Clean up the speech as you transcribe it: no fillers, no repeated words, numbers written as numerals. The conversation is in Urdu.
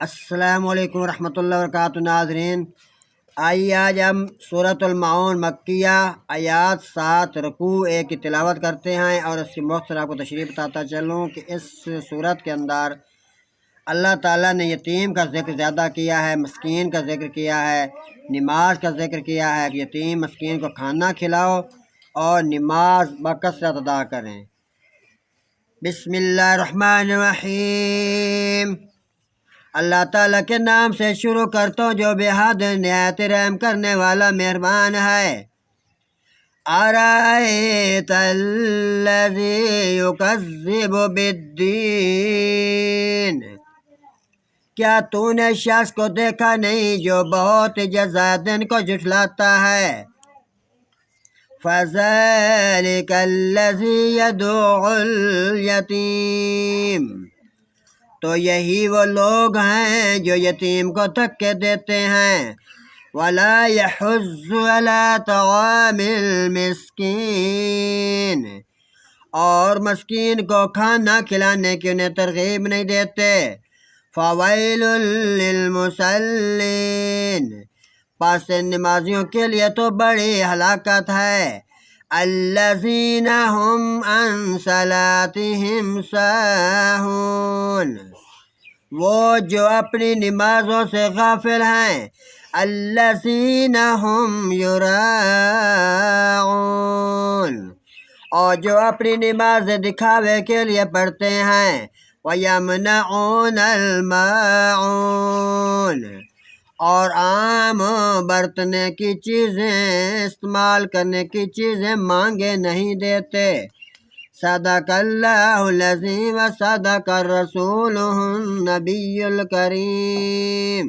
السلام علیکم ورحمۃ اللہ وبرکاتہ ناظرین، آئیے آج ہم سورۃ المعون مکیہ آیات 7 رکوع 1 کی تلاوت کرتے ہیں اور اس کی مختصر آپ کو تشریح بتاتا چلوں کہ اس صورت کے اندر اللہ تعالیٰ نے یتیم کا ذکر زیادہ کیا ہے، مسکین کا ذکر کیا ہے، نماز کا ذکر کیا ہے کہ یتیم مسکین کو کھانا کھلاؤ اور نماز بکثرت ادا کریں۔ بسم اللہ الرحمن الرحیم، اللہ تعالیٰ کے نام سے شروع کرتا ہوں جو بے حد نہایت رحم کرنے والا مہربان ہے۔ ارأیت الذی یکذب بالدین، کیا تو نے شخص کو دیکھا نہیں جو بہت جزائے دن کو جھٹلاتا ہے۔ فذلک الذی یدعو الیتیم، تو یہی وہ لوگ ہیں جو یتیم کو دھکے دیتے ہیں۔ ولا یحض علی طعام المسکین، اور مسکین کو کھانا کھلانے کی انہیں ترغیب نہیں دیتے۔ فویل للمصلین، پس نمازیوں کے لیے تو بڑی ہلاکت ہے۔ الذین هم عن صلاتهم ساہون، وہ جو اپنی نمازوں سے غافل ہیں۔ الذین هم یراءون، اور جو اپنی نماز دکھاوے کے لیے پڑھتے ہیں۔ وَيَمْنَعُونَ الْمَاعُونَ، اور عام برتنے کی چیزیں استعمال کرنے کی چیزیں مانگے نہیں دیتے۔ صدق اللہ العظیم و صدق الرسول النبی الکریم۔